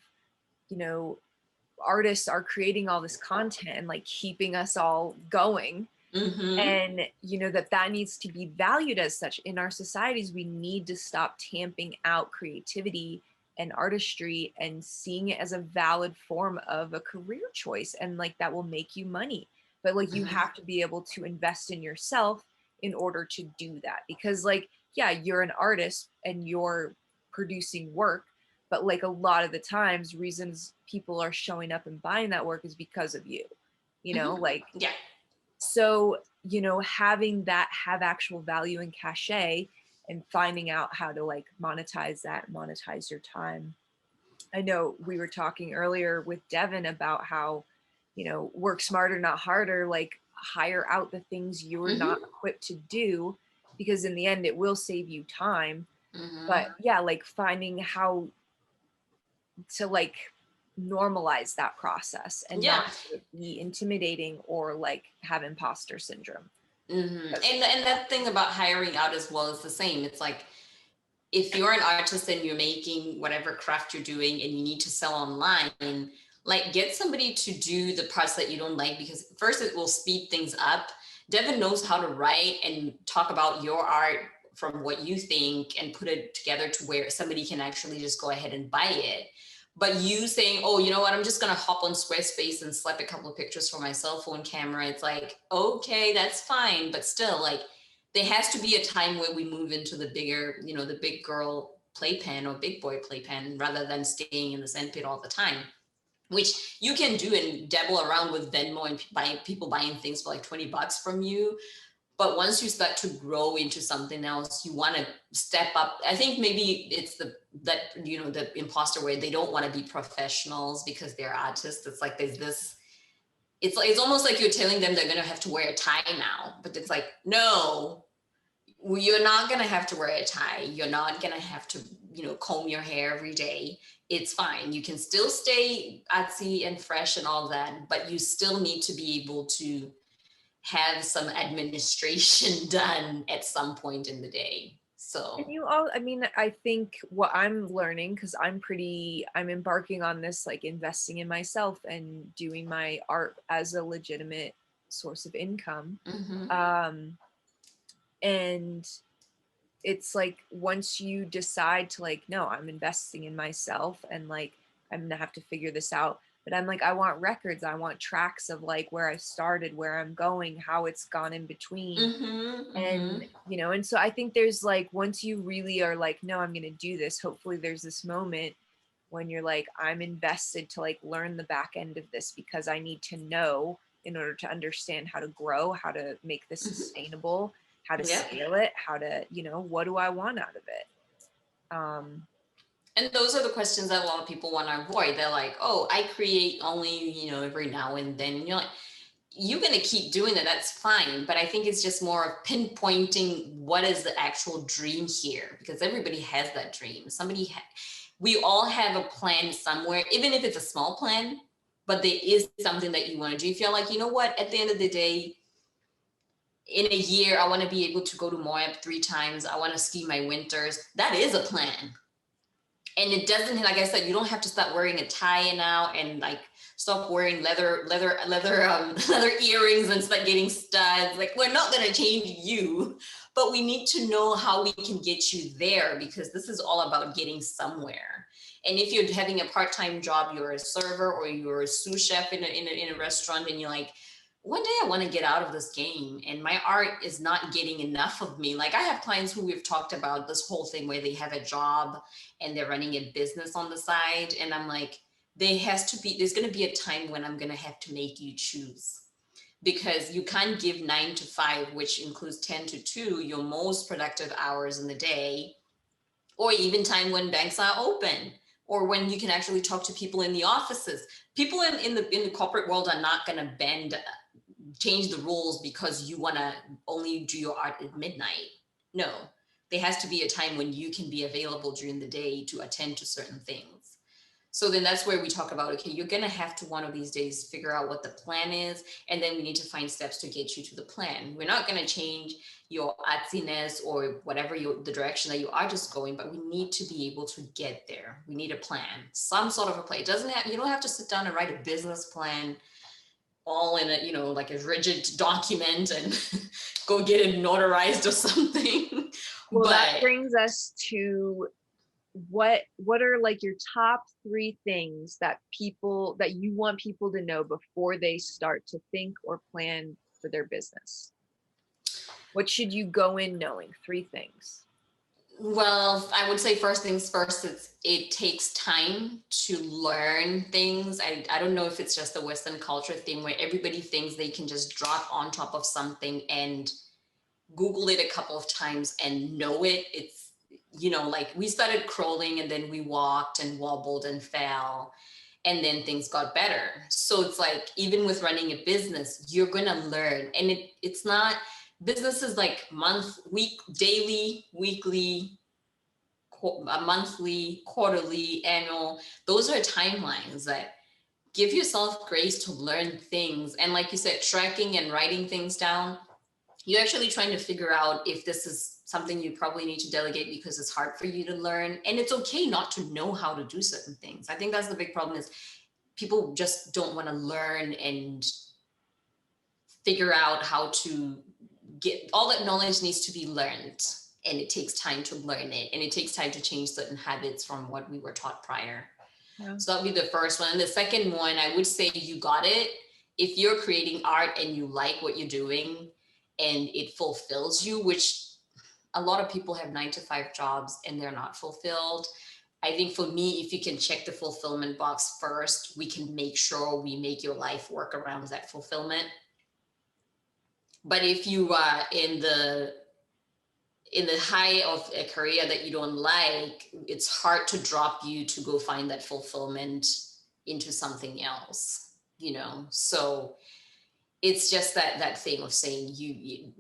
you know, artists are creating all this content and like keeping us all going. And, you know, that needs to be valued as such in our societies. We need to stop tamping out creativity and artistry and seeing it as a valid form of a career choice, and like that will make you money. But like you have to be able to invest in yourself in order to do that, because like, yeah, you're an artist and you're producing work, but like a lot of the times reasons people are showing up and buying that work is because of you, you know, like, yeah. So, you know, having that have actual value and cachet, and finding out how to like monetize that, monetize your time. I know we were talking earlier with Devin about how, you know, work smarter, not harder, like hire out the things you're not equipped to do, because in the end it will save you time. But yeah, like finding how to like normalize that process and Yeah. not be intimidating or like have imposter syndrome. And that thing about hiring out as well is the same. It's like, if you're an artist and you're making whatever craft you're doing and you need to sell online, like get somebody to do the parts that you don't like, because first it will speed things up. Devin knows how to write and talk about your art from what you think and put it together to where somebody can actually just go ahead and buy it. But you saying, oh, you know what, I'm just going to hop on Squarespace and slap a couple of pictures for my cell phone camera. It's like, okay, that's fine. But still, like, there has to be a time where we move into the bigger, you know, the big girl playpen or big boy playpen, rather than staying in the sandpit all the time, which you can do and dabble around with Venmo and people buying things for like $20 from you. But once you start to grow into something else, you want to step up. I think maybe it's the imposter where they don't want to be professionals because they're artists. It's like there's this, it's almost like you're telling them they're going to have to wear a tie now, but it's like, no, you're not going to have to wear a tie. You're not going to have to, comb your hair every day. It's fine. You can still stay artsy and fresh and all that, but you still need to be able to have some administration done at some point in the day. So, and I think what I'm learning, because I'm embarking on this, like investing in myself and doing my art as a legitimate source of income. And it's like, once you decide to like, no, I'm investing in myself and like, I'm gonna have to figure this out. But I'm like, I want records. I want tracks of like where I started, where I'm going, how it's gone in between. And, and so I think there's like, once you really are like, no, I'm going to do this, hopefully there's this moment when you're like, I'm invested to like learn the back end of this, because I need to know in order to understand how to grow, how to make this sustainable, how to scale it, how to, what do I want out of it? And those are the questions that a lot of people want to avoid. They're like, oh, I create only, every now and then. And you're like, you're going to keep doing that. That's fine. But I think it's just more of pinpointing what is the actual dream here, because everybody has that dream. We all have a plan somewhere, even if it's a small plan, but there is something that you want to do. You feel like, you know what, at the end of the day, in a year, I want to be able to go to Moab 3 times. I want to ski my winters. That is a plan. And it doesn't, like I said, you don't have to start wearing a tie now and like stop wearing leather earrings and start getting studs. Like, we're not going to change you, but we need to know how we can get you there, because this is all about getting somewhere. And if you're having a part-time job, you're a server or you're a sous chef in a restaurant, and you're like, one day I want to get out of this game and my art is not getting enough of me. Like, I have clients who we've talked about this whole thing where they have a job and they're running a business on the side. And I'm like, there's going to be a time when I'm going to have to make you choose, because you can't give 9 to 5, which includes 10 to 2, your most productive hours in the day, or even time when banks are open, or when you can actually talk to people in the offices. People in the corporate world are not going to change the rules because you want to only do your art at midnight. No, there has to be a time when you can be available during the day to attend to certain things. So then that's where we talk about, okay, you're going to have to one of these days figure out what the plan is, and then we need to find steps to get you to the plan. We're not going to change your artsiness or whatever the direction that you are just going, but we need to be able to get there. We need a plan, some sort of a plan. You don't have to sit down and write a business plan all in a, like a rigid document and go get it notarized or something. Well, that brings us to what are like your top 3 things that you want people to know before they start to think or plan for their business? What should you go in knowing? 3 things. Well, I would say first things first, it takes time to learn things. I don't know if it's just a Western culture thing where everybody thinks they can just drop on top of something and Google it a couple of times and know it. It's, like we started crawling and then we walked and wobbled and fell and then things got better. So it's like, even with running a business, you're going to learn. And it's not, business is like daily, weekly, monthly, quarterly, annual. Those are timelines that give yourself grace to learn things. And like you said, tracking and writing things down, you're actually trying to figure out if this is something you probably need to delegate because it's hard for you to learn. And it's okay not to know how to do certain things. I think that's the big problem, is people just don't want to learn and figure out how to get all that knowledge needs to be learned. And it takes time to learn it. And it takes time to change certain habits from what we were taught prior. Yeah. So that'll be the first one. And the second one, I would say you got it. If you're creating art and you like what you're doing and it fulfills you, which a lot of people have 9-to-5 jobs and they're not fulfilled. I think for me, if you can check the fulfillment box first, we can make sure we make your life work around that fulfillment. But if you are in the high of a career that you don't like, it's hard to drop you to go find that fulfillment into something else, So it's just that thing of saying you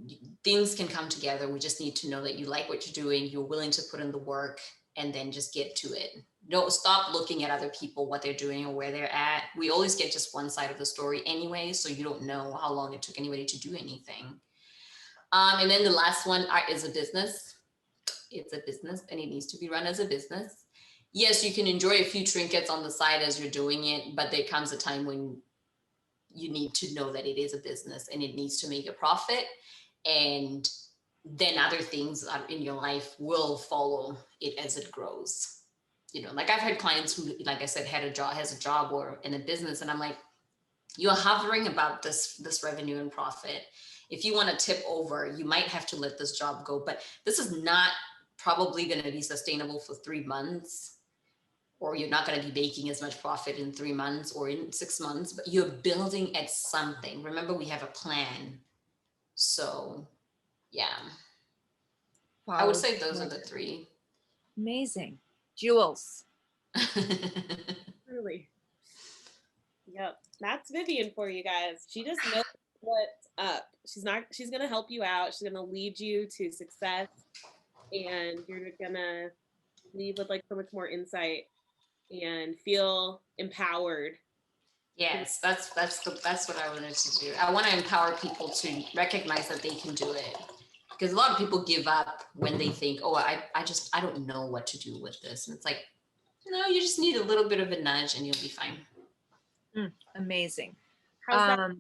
things can come together. We just need to know that you like what you're doing, you're willing to put in the work, and then just get to it. Don't stop looking at other people, what they're doing or where they're at. We always get just one side of the story anyway, so you don't know how long it took anybody to do anything. And then the last one, art is a business. It's a business and it needs to be run as a business. Yes, you can enjoy a few trinkets on the side as you're doing it, but there comes a time when you need to know that it is a business and it needs to make a profit. And then other things in your life will follow it as it grows. Like I've had clients who, like I said, has a job or in a business. And I'm like, you're hovering about this revenue and profit. If you want to tip over, you might have to let this job go, but this is not probably going to be sustainable for 3 months, or you're not going to be making as much profit in 3 months or in 6 months, but you're building at something. Remember, we have a plan. So yeah, wow. I would say those are the 3. Amazing. Jules. Really. Yep. That's Vivian for you guys. She just knows what's up. She's going to help you out. She's going to lead you to success, and you're going to leave with like so much more insight and feel empowered. Yes, that's what I wanted to do. I want to empower people to recognize that they can do it, because a lot of people give up when they think, oh, I don't know what to do with this. And it's like, no, you just need a little bit of a nudge and you'll be fine. Amazing. How's that?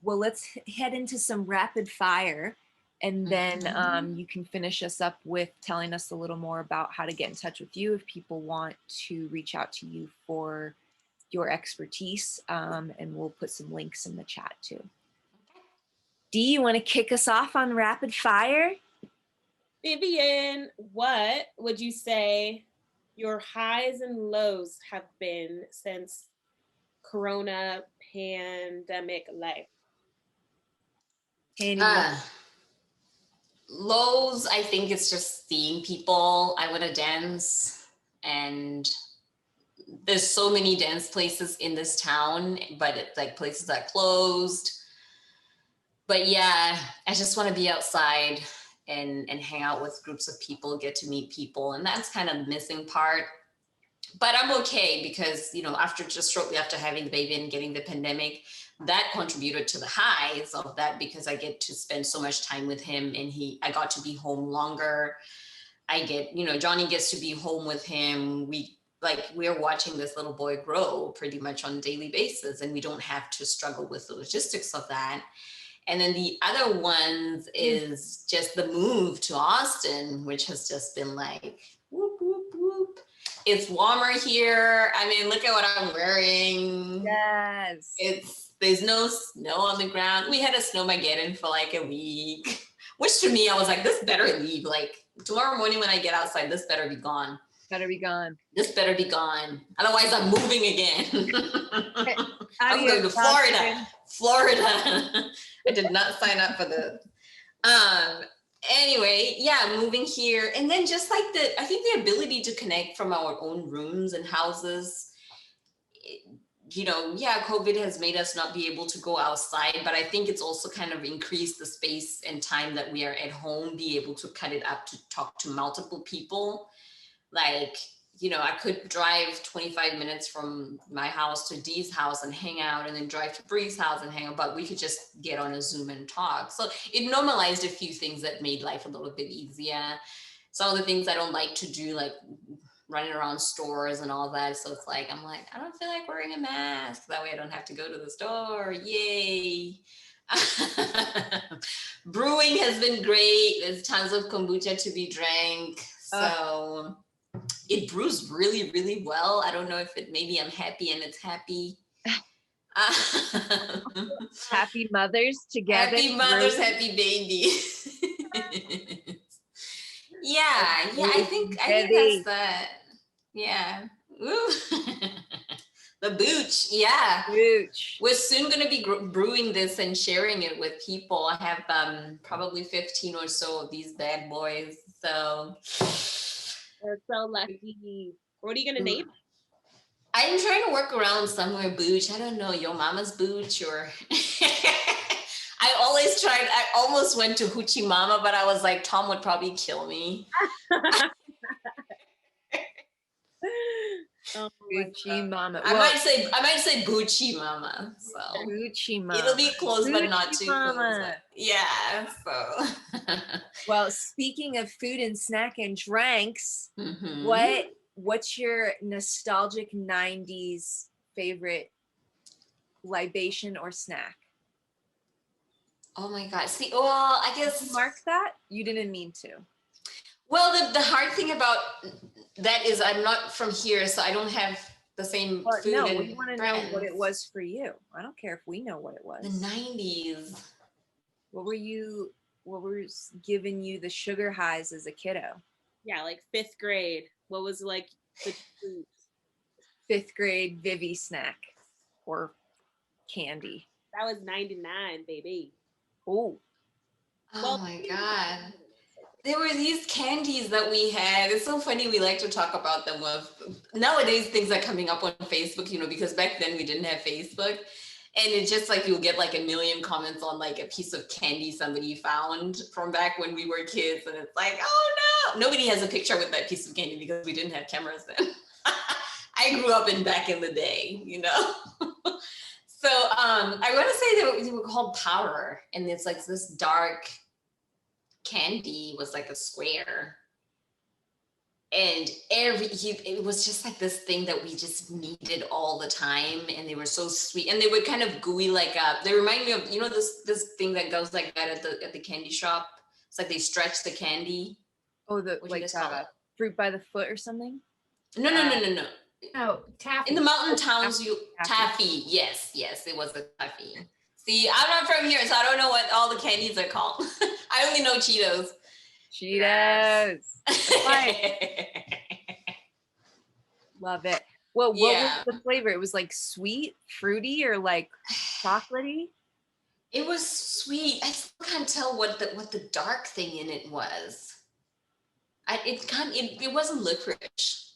Well, let's head into some rapid fire, and then you can finish us up with telling us a little more about how to get in touch with you if people want to reach out to you for your expertise, and we'll put some links in the chat too. Dee, you want to kick us off on rapid fire? Vivian, what would you say your highs and lows have been since Corona pandemic life? Lows, I think it's just seeing people. I want to dance, and there's so many dance places in this town, but it's like places that closed. But yeah, I just want to be outside and hang out with groups of people, get to meet people. And that's kind of the missing part. But I'm okay because, shortly after having the baby and getting the pandemic, that contributed to the highs of that, because I get to spend so much time with him, and I got to be home longer. Johnny gets to be home with him. We're watching this little boy grow pretty much on a daily basis, and we don't have to struggle with the logistics of that. And then the other ones is just the move to Austin, which has just been like, It's warmer here. I mean, look at what I'm wearing. Yes. There's no snow on the ground. We had a snowmageddon for like a week, which to me, I was like, this better leave. Like tomorrow morning when I get outside, this better be gone. Better be gone. This better be gone. Otherwise, I'm moving again. I'm going to Florida. Florida. I did not sign up for this. Anyway, yeah, moving here. And then just like I think the ability to connect from our own rooms and houses, COVID has made us not be able to go outside, but I think it's also kind of increased the space and time that we are at home, be able to cut it up to talk to multiple people. Like, I could drive 25 minutes from my house to Dee's house and hang out, and then drive to Bree's house and hang out, but we could just get on a Zoom and talk. So it normalized a few things that made life a little bit easier. Some of the things I don't like to do, like running around stores and all that. So it's like, I'm like, I don't feel like wearing a mask. That way I don't have to go to the store. Yay. Brewing has been great. There's tons of kombucha to be drank. So it brews really, really well. I don't know if maybe I'm happy and it's happy. Happy mothers together. Happy mothers, happy babies. Yeah, I think that's that. Yeah. Ooh. The booch, yeah. Booch. We're soon going to be brewing this and sharing it with people. I have probably 15 or so of these bad boys. So We're so lucky. What are you going to name it? I'm trying to work around somewhere booch. I don't know, your mama's booch or... I almost went to Hoochie Mama, but I was like, Tom would probably kill me. Hoochie Mama. I might say Boochie Mama. So Hoochie Mama. It'll be close, but not Hoochie too Mama. close. Yeah. So well, speaking of food and snack and drinks, what's your nostalgic 90s favorite libation or snack? Oh my God. See, well, I guess... Did you mark that? You didn't mean to. Well, the hard thing about that is I'm not from here, so I don't have the same food. No, and we want to know what it was for you. I don't care if we know what it was. The 90s. What was giving you the sugar highs as a kiddo? Yeah, like 5th grade. What was like the food? 5th grade Vivi snack or candy. That was 99, baby. Oh my God. There were these candies that we had. It's so funny. We like to talk about them. Nowadays, things are coming up on Facebook, because back then we didn't have Facebook. And it's just like you'll get like a million comments on like a piece of candy somebody found from back when we were kids. And it's like, oh no. Nobody has a picture with that piece of candy because we didn't have cameras then. I grew up back in the day, So I want to say they were called Power, and it's like this dark candy was like a square, and it was just like this thing that we just needed all the time, and they were so sweet, and they were kind of gooey, like they remind me of this thing that goes like that at the candy shop. It's like they stretch the candy. Oh, fruit by the foot or something? No. Oh, taffy. In the mountain towns, taffy. Yes, it was a taffy. See, I'm not from here, so I don't know what all the candies are called. I only know Cheetos. Cheetos. Love it. Well, what was the flavor? It was like sweet, fruity, or like chocolatey? It was sweet. I still can't tell what the dark thing in it was. It wasn't licorice.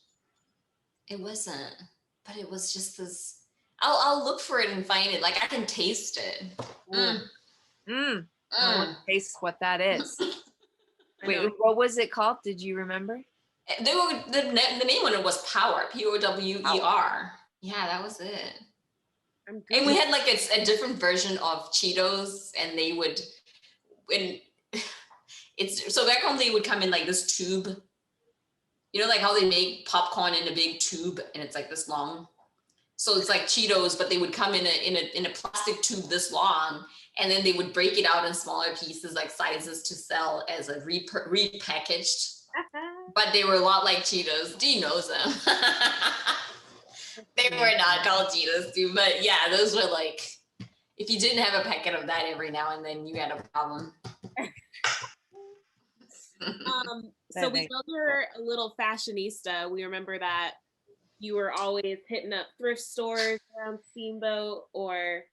It wasn't, but it was just this. I'll look for it and find it. Like I can taste it. I want to taste what that is. Wait, what was it called? Did you remember? The name on it was Power. Power. Yeah, that was it. And we had like a different version of Cheetos, and they would so back home they would come in like this tube. Like how they make popcorn in a big tube, and it's like this long. So it's like Cheetos, but they would come in a plastic tube this long, and then they would break it out in smaller pieces, like sizes to sell as a repackaged But they were a lot like Cheetos. Dee knows them. They were not called Cheetos too, but yeah, those were like, if you didn't have a packet of that every now and then, you had a problem. So we know you're a little fashionista. We remember that you were always hitting up thrift stores around Steamboat, or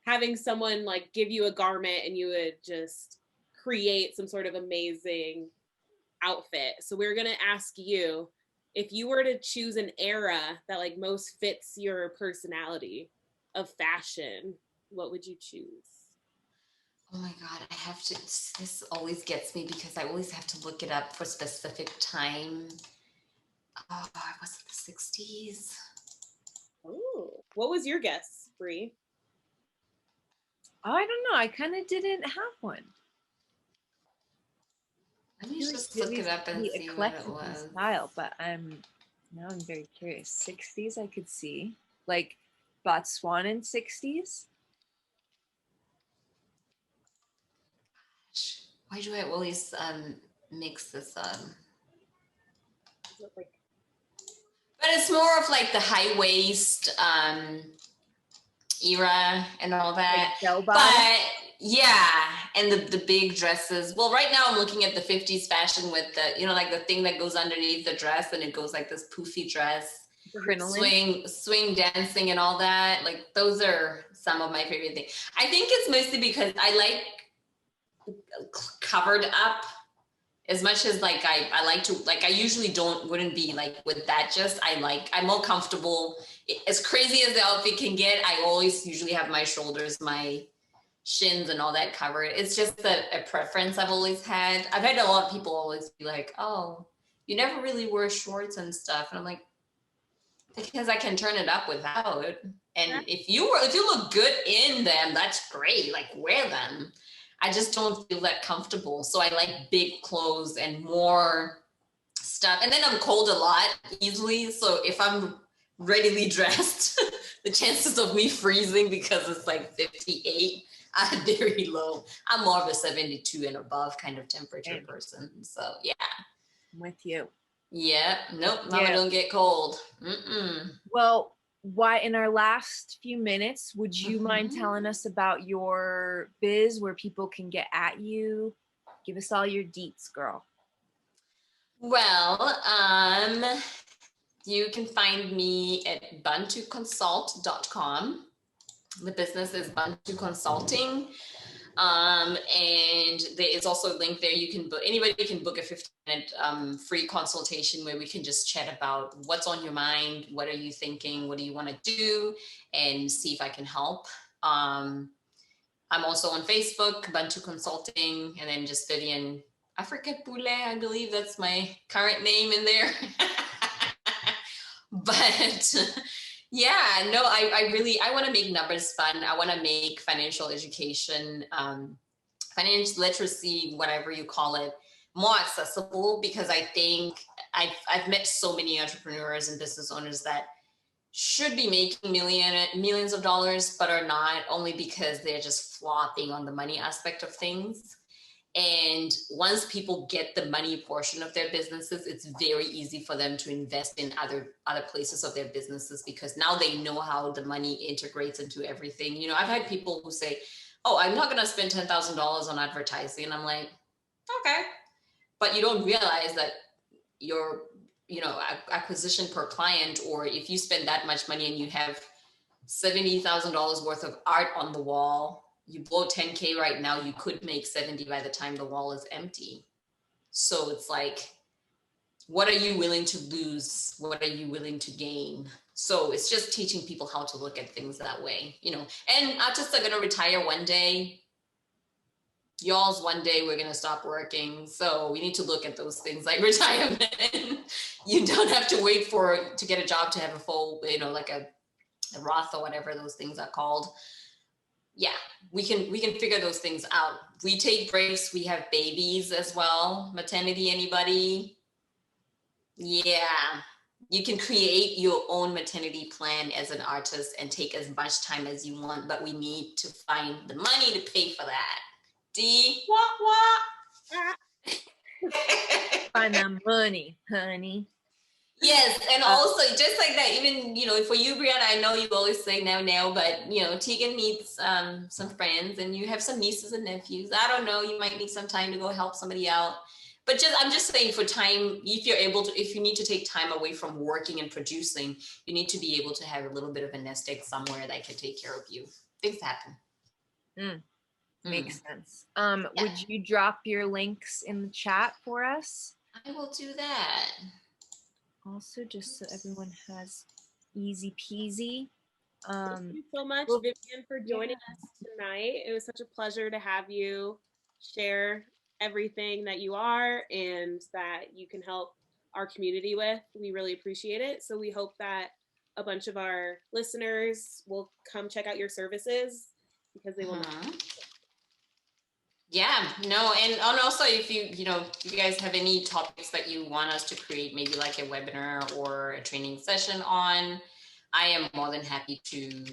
having someone like give you a garment and you would just create some sort of amazing outfit. So we're going to ask you, if you were to choose an era that like most fits your personality of fashion, what would you choose? Oh my God, I have to, this always gets me because I always have to look it up for specific time. Oh, was it the 60s? Oh, what was your guess, Bree? Oh, I don't know. I kind of didn't have one. Let me just look it up and see what it was. Style, but now I'm very curious. 60s, I could see like Botswanan 60s. Why do I always mix this up? But it's more of like the high waist era and all that. Like but yeah, and the big dresses. Well, right now I'm looking at the 50s fashion with the, like the thing that goes underneath the dress and it goes like this poofy dress. Swing dancing and all that. Like those are some of my favorite things. I think it's mostly because I like covered up. As much as like I like to, like I usually wouldn't be like with that, just I'm more comfortable. As crazy as the outfit can get, I always usually have my shoulders, my shins and all that covered. It's just a preference I've always had. I've had a lot of people always be like, oh, you never really wear shorts and stuff. And I'm like, because I can turn it up without. And if you look good in them, that's great. Like wear them. I just don't feel that comfortable. So I like big clothes and more stuff. And then I'm cold a lot easily. So if I'm readily dressed, the chances of me freezing because it's like 58 are very low. I'm more of a 72 and above kind of temperature person. So yeah. I'm with you. Yeah. Nope. Mama don't get cold. Mm-mm. Well, why in our last few minutes, would you mind telling us about your biz, where people can get at you? Give us all your deets, girl. Well, you can find me at bantuconsult.com. The business is Bantu Consulting. And there is also a link there. You can book, anybody can book a 15-minute free consultation where we can just chat about what's on your mind, what are you thinking, what do you want to do, and see if I can help. I'm also on Facebook, Bantu Consulting, and then just Vivian Africa Pule, I believe that's my current name in there. But yeah, no, I want to make numbers fun. I want to make financial education, financial literacy, whatever you call it, more accessible, because I think I've met so many entrepreneurs and business owners that should be making millions of dollars, but are not, only because they're just flopping on the money aspect of things. And once people get the money portion of their businesses, it's very easy for them to invest in other places of their businesses, because now they know how the money integrates into everything. I've had people who say, oh, I'm not going to spend $10,000 on advertising. And I'm like, okay. But you don't realize that your, acquisition per client, or if you spend that much money and you have $70,000 worth of art on the wall, you blow 10K right now, you could make 70 by the time the wall is empty. So it's like, what are you willing to lose? What are you willing to gain? So it's just teaching people how to look at things that way, and artists are going to retire one day. Y'all's one day we're going to stop working. So we need to look at those things like retirement. You don't have to wait to get a job to have a full, like a Roth or whatever those things are called. Yeah, we can figure those things out. We take breaks. We have babies as well. Maternity, anybody? Yeah, you can create your own maternity plan as an artist and take as much time as you want, but we need to find the money to pay for that. D, what? find that money, honey. Yes, and also just like that, even for you, Brianna, I know you always say now, but Tegan needs some friends, and you have some nieces and nephews. I don't know, you might need some time to go help somebody out. But I'm just saying, for time, if you need to take time away from working and producing, you need to be able to have a little bit of a nest egg somewhere that can take care of you. Things happen. Makes sense. Yeah. Would you drop your links in the chat for us? I will do that. Also, just so everyone has easy peasy. Thank you so much, well, Vivian, for joining us tonight. It was such a pleasure to have you share everything that you are and that you can help our community with. We really appreciate it. So we hope that a bunch of our listeners will come check out your services because they will not. Yeah, no, and also if you guys have any topics that you want us to create, maybe like a webinar or a training session on, I am more than happy to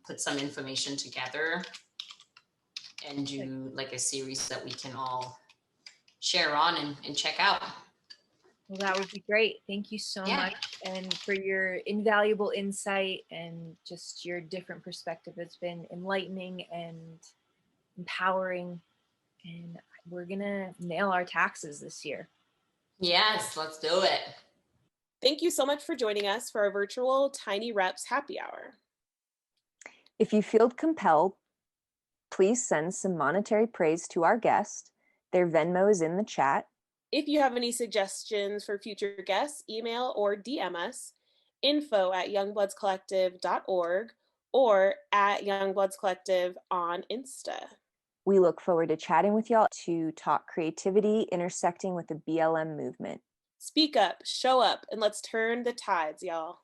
put some information together and do like a series that we can all share on and check out. Well, that would be great. Thank you so much, and for your invaluable insight and just your different perspective. It's been enlightening and empowering, and we're gonna nail our taxes this year. Yes, let's do it. Thank you so much for joining us for our virtual Tiny Reps Happy Hour. If you feel compelled, please send some monetary praise to our guest. Their Venmo is in the chat. If you have any suggestions for future guests, email or DM us, info@youngbloodscollective.org or @youngbloodscollective on Insta. We look forward to chatting with y'all to talk creativity intersecting with the BLM movement. Speak up, show up, and let's turn the tides, y'all.